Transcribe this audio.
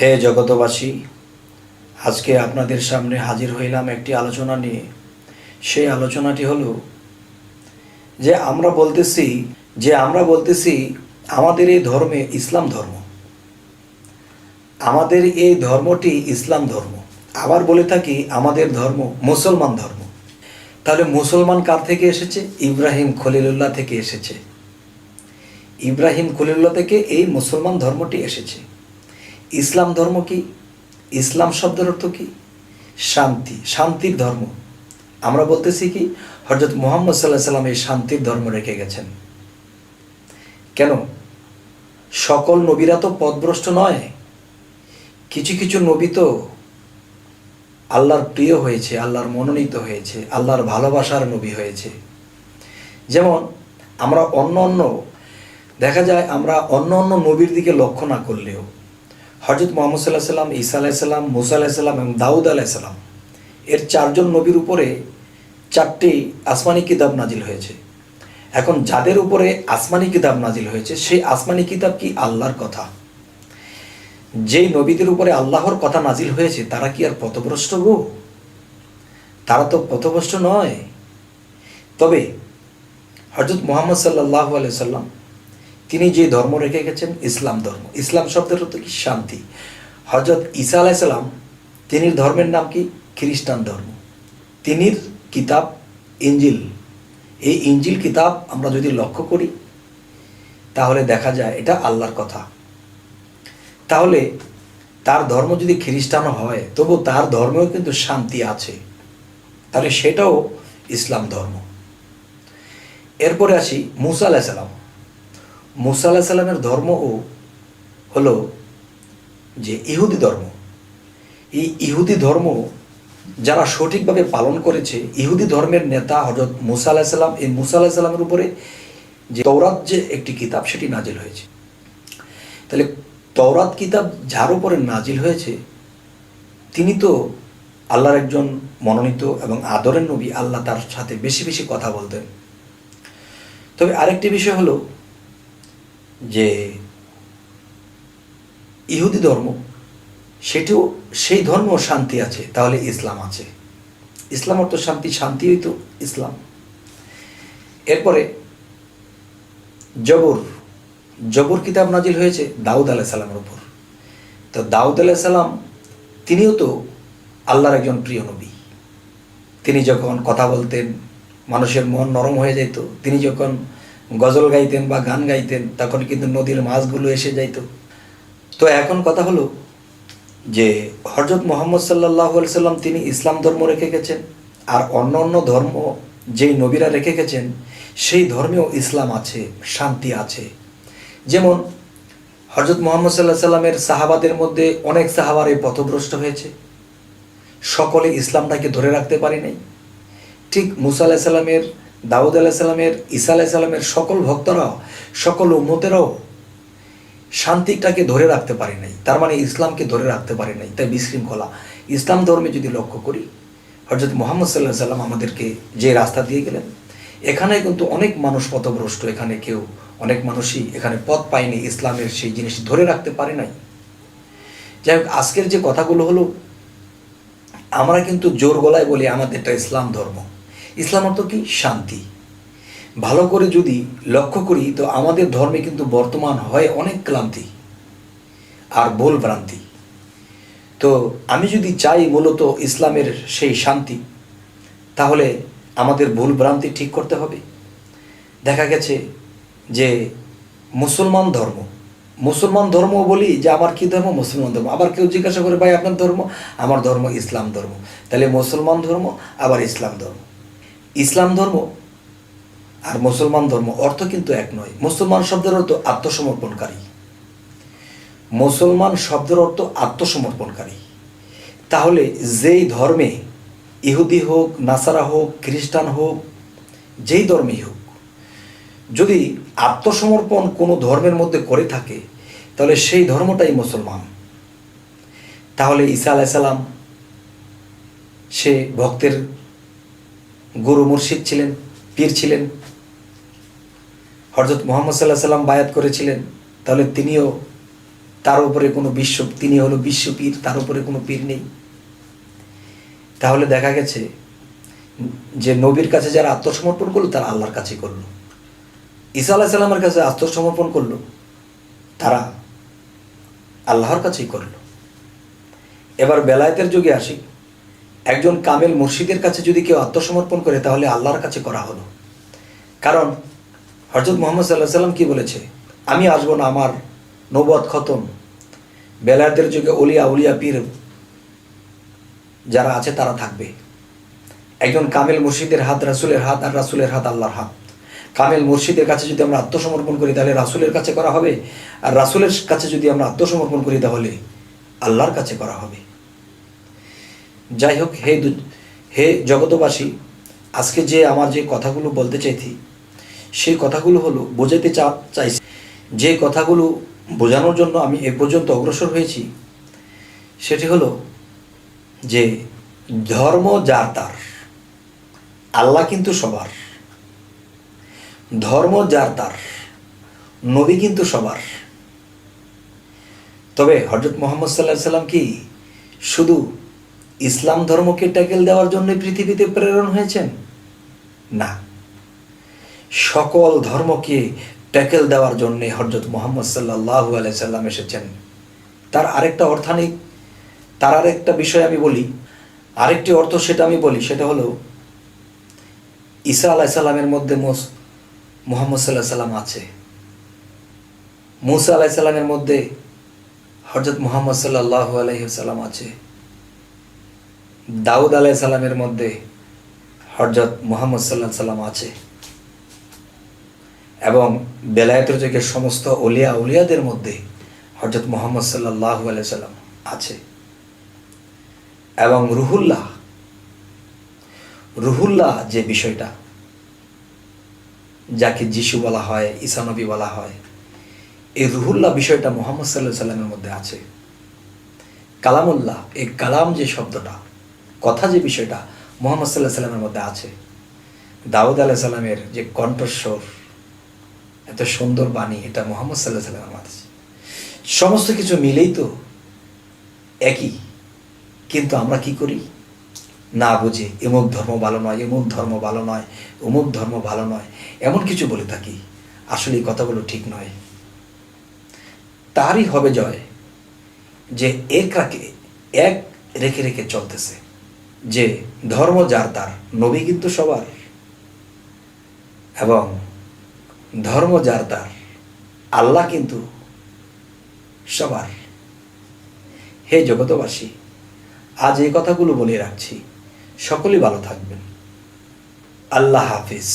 হে জগতবাসী, আজকে আপনাদের সামনে হাজির হইলাম একটি আলোচনা নিয়ে। সেই আলোচনাটি হলো যে আমরা বলতেছি আমাদের এই ধর্মে ইসলাম ধর্ম, আমাদের এই ধর্মটি ইসলাম ধর্ম। আবার বলে থাকি আমাদের ধর্ম মুসলমান ধর্ম। তাহলে মুসলমান কার থেকে এসেছে? ইব্রাহিম খলিলুল্লাহ থেকে এসেছে। ইব্রাহিম খলিলুল্লাহ থেকে এই মুসলমান ধর্মটি এসেছে। ইসলাম ধর্ম কি? ইসলাম শব্দের অর্থ কি? শান্তি, শান্তির ধর্ম। আমরা বলতেছি কি হযরত মুহাম্মদ সাল্লাল্লাহু আলাইহি সাল্লাম এই শান্তির ধর্ম রেখে গেছেন। কেন? সকল নবীরা তো পথভ্রষ্ট নয়, কিছু কিছু নবী তো আল্লাহর প্রিয় হয়েছে, আল্লাহর মনোনীত হয়েছে, আল্লাহর ভালোবাসার নবী হয়েছে। যেমন আমরা দেখা যায় আমরা অন্য নবীর দিকে লক্ষ্য না করলেও হযরত মুহাম্মদ সাল্লাল্লাহু আলাইহি সাল্লাম, ঈসা আলাইহিস সালাম, মুসা আলাইহিস সালাম এবং দাউদ আলাইহিস সালাম এর চারজন নবীর উপরে চারটি আসমানি কিতাব নাজিল হয়েছে। এখন যাদের উপরে আসমানি কিতাব নাজিল হয়েছে সেই আসমানি কিতাব কি? আল্লাহর কথা। যেই নবীদের উপরে আল্লাহর কথা নাজিল হয়েছে তারা কি আর পথভ্রষ্ট গো? তারা তো পথভ্রষ্ট নয়। তবে হযরত মুহাম্মদ সাল্লাল্লাহু আলাইহি সাল্লাম তিনি যে ধর্ম রেখে গেছেন ইসলাম ধর্ম। ইসলাম শব্দের অর্থ কি? শান্তি। হযরত ঈসা আলাইহিস সালাম তিনির ধর্মের নাম কি? খ্রিস্টান ধর্ম। তিনির কিতাব ইনজিল। এই ইনজিল কিতাব আমরা যদি লক্ষ্য করি তাহলে দেখা যায় এটা আল্লাহর কথা। তাহলে তার ধর্ম যদি খ্রিস্টানও হয় তবু তার ধর্মেও কিন্তু শান্তি আছে, তাহলে সেটাও ইসলাম ধর্ম। এরপরে আসি মুসা আলাইহিস সালাম। মুসা আলাইহিস সালামের ধর্মও হলো যে ইহুদি ধর্ম। এই ইহুদি ধর্ম যারা সঠিকভাবে পালন করেছে, ইহুদি ধর্মের নেতা হযরত মুসা আলাইহিস সালাম, এই মুসা আলাইহিস সালামের উপরে যে তওরাত যে একটি কিতাব সেটি নাজিল হয়েছে। তাহলে তওরাত কিতাব যার উপরে নাজিল হয়েছে তিনি তো আল্লাহর একজন মনোনীত এবং আদরের নবী। আল্লাহ তার সাথে বেশি বেশি কথা বলতেন। তবে আরেকটি বিষয় হলো যে ইহুদি ধর্ম সেটিও, সেই ধর্মেও শান্তি আছে, তাহলে ইসলাম আছে। ইসলাম অর্থ শান্তি, শান্তিই তো ইসলাম। এরপরে জবর কিতাব নাজিল হয়েছে দাউদ আলাইহিস সালামের উপর। তো দাউদ আলাইহিস সালাম তিনিও তো আল্লাহর একজন প্রিয় নবী। তিনি যখন কথা বলতেন মানুষের মন নরম হয়ে যেত। তিনি যখন গজল গাইতেন বা গান গাইতেন তখন কিন্তু নদীর মাছগুলো এসে যাইত। তো এখন কথা হলো যে হযরত মুহাম্মদ সাল্লাল্লাহু আলাইহি সাল্লাম তিনি ইসলাম ধর্ম রেখে গেছেন, আর অন্য ধর্ম যেই নবীরা রেখে গেছেন সেই ধর্মেও ইসলাম আছে, শান্তি আছে। যেমন হযরত মুহাম্মদ সাল্লাল্লাহু আলাইহি সাল্লামের সাহাবাদের মধ্যে অনেক সাহাবারই পথভ্রষ্ট হয়েছে, সকলে ইসলামটাকে ধরে রাখতে পারে নাই। ঠিক মুসা আলাইহিস সালামের, দাউদ আলাইহিস সালামের, ঈসা আলাইহিস সালামের সকল ভক্তরাও, সকল উম্মতেরাও শান্তিটাকে ধরে রাখতে পারে নাই, তার মানে ইসলামকে ধরে রাখতে পারে নাই, তাই বিশৃঙ্খলা। ইসলাম ধর্মে যদি লক্ষ্য করি হযরত মুহাম্মদ সাল্লাল্লাহু আলাইহি সাল্লাম আমাদেরকে যে রাস্তা দিয়ে গেলেন, এখানে কিন্তু অনেক মানুষ পথভ্রষ্ট। এখানে অনেক মানুষই এখানে পথ পায়নি, ইসলামের সেই জিনিস ধরে রাখতে পারে নাই। যাই হোক, আজকের যে কথাগুলো হলো আমরা কিন্তু জোর গলায় বলি আমাদেরটা ইসলাম ধর্ম। ইসলাম অর্থ কি? শান্তি। ভালো করে যদি লক্ষ্য করি তো আমাদের ধর্মে কিন্তু বর্তমান হয় অনেক ক্লান্তি আর ভুল ভ্রান্তি। তো আমি যদি চাই মূলত ইসলামের সেই শান্তি, তাহলে আমাদের ভুল ভ্রান্তি ঠিক করতে হবে। দেখা গেছে যে মুসলমান ধর্ম বলি যে আমার কি ধর্ম? মুসলমান ধর্ম। আবার কেউ জিজ্ঞাসা করে ভাই আপনার ধর্ম? আমার ধর্ম ইসলাম ধর্ম। তাহলে মুসলমান ধর্ম আবার ইসলাম ধর্ম। ইসলাম ধর্ম আর মুসলমান ধর্ম অর্থ কিন্তু এক নয়। মুসলমান শব্দের অর্থ আত্মসমর্পণকারী। মুসলমান শব্দের অর্থ আত্মসমর্পণকারী। তাহলে যেই ধর্মে, ইহুদি হোক, নাসারা হোক, খ্রিস্টান হোক, যেই ধর্মেই হোক, যদি আত্মসমর্পণ কোনো ধর্মের মধ্যে করে থাকে তাহলে সেই ধর্মটাই মুসলমান। তাহলে ঈসা আলাইহিস সালাম সে ভক্তের গুরু মুর্শিদ ছিলেন, পীর ছিলেন। হযরত মুহাম্মদ সাল্লাল্লাহু আলাইহি সাল্লাম বায়াত করেছিলেন, তাহলে তিনিও তার উপরে কোনো তিনি হলো বিশ্বপীর, তার উপরে কোনো পীর নেই। তাহলে দেখা গেছে যে নবীর কাছে যারা আত্মসমর্পণ করলো তারা আল্লাহর কাছে করলো, ঈসা আলাইহিস সালামের কাছে আত্মসমর্পণ করলো তারা আল্লাহর কাছেই করলো। এবার বেলায়েতের যুগে আসি, একজন কামেল মুর্শিদের কাছে যদি কেউ আত্মসমর্পণ করে তাহলে আল্লাহর কাছে করা হলো। কারণ হযরত মুহাম্মদ সাল্লাল্লাহু আলাইহি সাল্লাম কি বলেছে, আমি আসবো না, আমার নবুয়ত খতম, বেলায়েতের যুগে উলিয়া পীর যারা আছে তারা থাকবে। একজন কামেল মুর্শিদের হাত রাসূলের হাত, আর রাসূলের হাত আল্লাহর হাত। কামেল মুর্শিদের কাছে যদি আমরা আত্মসমর্পণ করি তাহলে রাসূলের কাছে করা হবে, আর রাসূলের কাছে যদি আমরা আত্মসমর্পণ করি তাহলে আল্লাহর কাছে করা হবে। যাই হোক, হে জগতবাসী, আজকে যে আমার যে কথাগুলো বলতে চাইছি সেই কথাগুলো হলো বোঝাতে চাইছি, যে কথাগুলো বোঝানোর জন্য আমি এ পর্যন্ত অগ্রসর হয়েছি সেটি হলো যে ধর্ম যার তার, আল্লাহ কিন্তু সবার। ধর্ম যার তার, নবী কিন্তু সবার। তবে হযরত মুহাম্মদ সাল্লাল্লাহু আলাইহি সাল্লাম কি শুধু ইসলাম ধর্মকে ট্যাকেল দেওয়ার জন্য পৃথিবীতে প্রেরণ হয়েছেন? না, সকল ধর্মকে ট্যাকেল দেওয়ার জন্য হযরত মুহাম্মদ সাল্লাল্লাহু আলাইহি সাল্লাম এসেছেন। তার আরেকটা অর্থানিক, তার আরেকটা বিষয় আমি বলি, আরেকটি অর্থ সেটা আমি বলি, সেটা হলো ঈসা আলাইহিস সালামের মধ্যে মুহাম্মদ সাল্লাল্লাহু আলাইহি সাল্লাম আছে, মূসা আলাইহিস সালামের মধ্যে হযরত মুহাম্মদ সাল্লাল্লাহু আলাইহি সাল্লাম আছে, দাউদ আলাইহিস সালামের মধ্যে হযরত মুহাম্মদ সাল্লাল্লাহু আলাইহি সাল্লাম আছে, এবং বেলায়েতের যুগে সমস্ত উলিয়াদের মধ্যে হযরত মুহাম্মদ সাল্লাল্লাহু আলাইহি সাল্লাম আছে। এবং রুহুল্লাহ যে বিষয়টা, যাকে যিশু বলা হয়, ঈসা নবী বলা হয়, এই রুহুল্লাহ বিষয়টা মুহাম্মদ সাল্লাল্লাহু আলাইহি সাল্লামের মধ্যে আছে। কালামুল্লাহ, এই কালাম যে শব্দটা, কথা যে বিষয়টা, মুহাম্মদ সাল্লাল্লাহু আলাইহি সাল্লামের মধ্যে আছে। দাউদ আলাইহিস সালামের যে কণ্ঠস্বর, এত সুন্দর বাণী, এটা মুহাম্মদ সাল্লাল্লাহু আলাইহি সাল্লামের মধ্যে আছে। সমস্ত কিছু মিলেই তো একই, কিন্তু আমরা কি করি, না বুঝে এমুক ধর্ম ভালো নয়, এমুক ধর্ম ভালো নয়, অমুক ধর্ম ভালো নয়, এমন কিছু বলে থাকি। আসলে এই কথাগুলো ঠিক নয়। তারই হবে জয় যে এক রেখে রেখে চলতেছে, যে ধর্ম যার তার, নবী কিন্তু সবার, এবং ধর্ম যার তার, আল্লাহ কিন্তু সবার। হে জগতবাসী, আজ এই কথাগুলো বলে রাখছি, সকলেই ভালো থাকবেন। আল্লাহ হাফিজ।